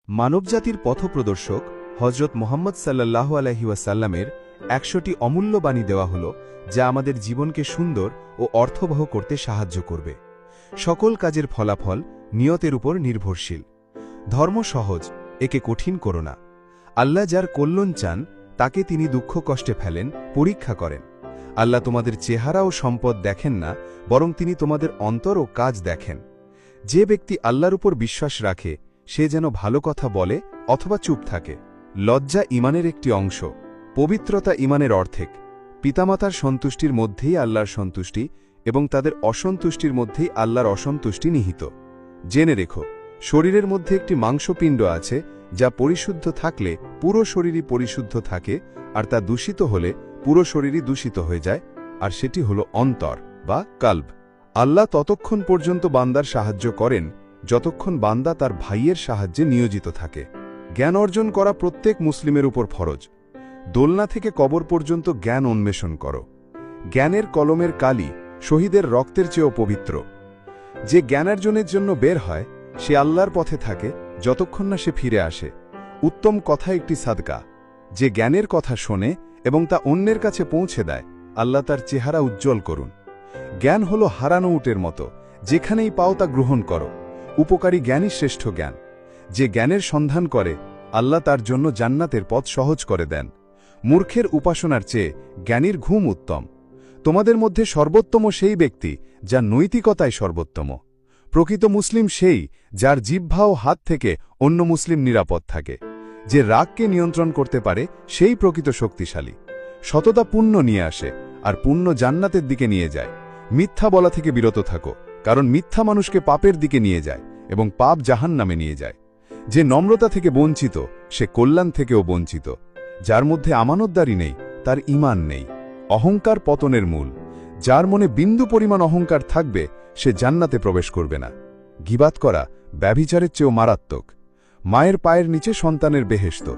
মানবজাতির পথপ্রদর্শক হজরত মুহাম্মদ সাল্লাল্লাহু আলাইহি ওয়াসাল্লামের ১০০টি অমূল্য বাণী দেওয়া হল, যা আমাদের জীবনকে সুন্দর ও অর্থবহ করতে সাহায্য করবে। সকল কাজের ফলাফল নিয়তের উপর নির্ভরশীল। ধর্ম সহজ, একে কঠিন করো না। আল্লাহ যার কল্যাণ চান তাকে তিনি দুঃখ কষ্টে ফেলেন, পরীক্ষা করেন। আল্লাহ তোমাদের চেহারা ও সম্পদ দেখেন না, বরং তিনি তোমাদের অন্তর ও কাজ দেখেন। যে ব্যক্তি আল্লাহর উপর বিশ্বাস রাখে সে যেন ভালো কথা বলে অথবা চুপ থাকে। লজ্জা ঈমানের একটি অংশ। পবিত্রতা ঈমানের অর্ধেক। পিতামাতার সন্তুষ্টির মধ্যেই আল্লাহর সন্তুষ্টি এবং তাদের অসন্তুষ্টির মধ্যেই আল্লাহর অসন্তুষ্টি নিহিত। জেনে রেখো, শরীরের মধ্যে একটি মাংসপিণ্ড আছে যা পরিশুদ্ধ থাকলে পুরো শরীরই পরিশুদ্ধ থাকে, আর তা দূষিত হলে পুরো শরীরই দূষিত হয়ে যায়, আর সেটি হল অন্তর বা কাল্ব। আল্লাহ ততক্ষণ পর্যন্ত বান্দার সাহায্য করেন যতক্ষণ বান্দা তার ভাইয়ের সাহায্যে নিয়োজিত থাকে। জ্ঞান অর্জন করা প্রত্যেক মুসলিমের উপর ফরজ। দোলনা থেকে কবর পর্যন্ত জ্ঞান অন্বেষণ করো। জ্ঞানের কলমের কালি শহীদের রক্তের চেয়েও পবিত্র। যে জ্ঞানার্জনের জন্য বের হয় সে আল্লাহর পথে থাকে যতক্ষণ না সে ফিরে আসে। উত্তম কথা একটি সাদকা। যে জ্ঞানের কথা শোনে এবং তা অন্যের কাছে পৌঁছে দেয়, আল্লাহ তার চেহারা উজ্জ্বল করুন। জ্ঞান হল হারানো উটের মতো, যেখানেই পাও তা গ্রহণ করো। উপকারী জ্ঞানই শ্রেষ্ঠ জ্ঞান। যে জ্ঞানের সন্ধান করে আল্লাহ তার জন্য জান্নাতের পথ সহজ করে দেন। মূর্খের উপাসনার চেয়ে জ্ঞানীর ঘুম উত্তম। তোমাদের মধ্যে সর্বোত্তম সেই ব্যক্তি যা নৈতিকতায় সর্বোত্তম। প্রকৃত মুসলিম সেই যার জিহ্বা ও হাত থেকে অন্য মুসলিম নিরাপদ থাকে। যে রাগকে নিয়ন্ত্রণ করতে পারে সেই প্রকৃত শক্তিশালী। সততা পুণ্য নিয়ে আসে, আর পুণ্য জান্নাতের দিকে নিয়ে যায়। মিথ্যা বলা থেকে বিরত থাকো, কারণ মিথ্যা মানুষকে পাপের দিকে নিয়ে যায় এবং পাপ জাহান্নামে নিয়ে যায়। যে নম্রতা থেকে বঞ্চিত সে কল্যাণ থেকেও বঞ্চিত। যার মধ্যে আমানতদারি নেই তার ঈমান নেই। অহংকার পতনের মূল। যার মনে বিন্দু পরিমাণ অহংকার থাকবে সে জান্নাতে প্রবেশ করবে না। গীবাত করা ব্যভিচারের চেয়েও মারাত্মক। মায়ের পায়ের নিচে সন্তানের বেহেশত।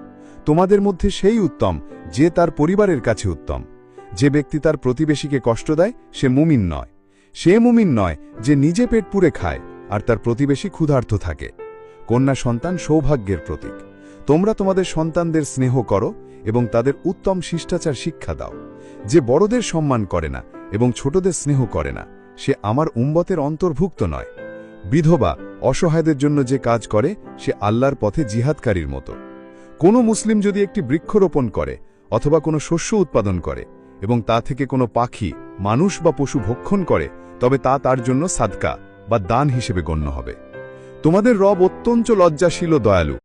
তোমাদের মধ্যে সেই উত্তম যে তার পরিবারের কাছে উত্তম। যে ব্যক্তি তার প্রতিবেশীকে কষ্ট দেয় সে মুমিন নয়। সে মুমিন নয় যে নিজে পেট পুরে খায় আর তার প্রতিবেশী ক্ষুধার্ত থাকে। কন্যা সন্তান সৌভাগ্যের প্রতীক। তোমরা তোমাদের সন্তানদের স্নেহ করো এবং তাদের উত্তম শিষ্টাচার শিক্ষা দাও। যে বড়দের সম্মান করে না এবং ছোটদের স্নেহ করে না সে আমার উম্মতের অন্তর্ভুক্ত নয়। বিধবা অসহায়দের জন্য যে কাজ করে সে আল্লাহর পথে জিহাদকারীর মতো। কোনো মুসলিম যদি একটি বৃক্ষরোপণ করে অথবা কোনো শস্য উৎপাদন করে এবং তা থেকে কোনো পাখি, মানুষ বা পশু ভক্ষণ করে, তবে তা তার জন্য সাদকা বা দান হিসেবে গণ্য হবে। তোমাদের রব অত্যন্ত লজ্জাশীল ও দয়ালু।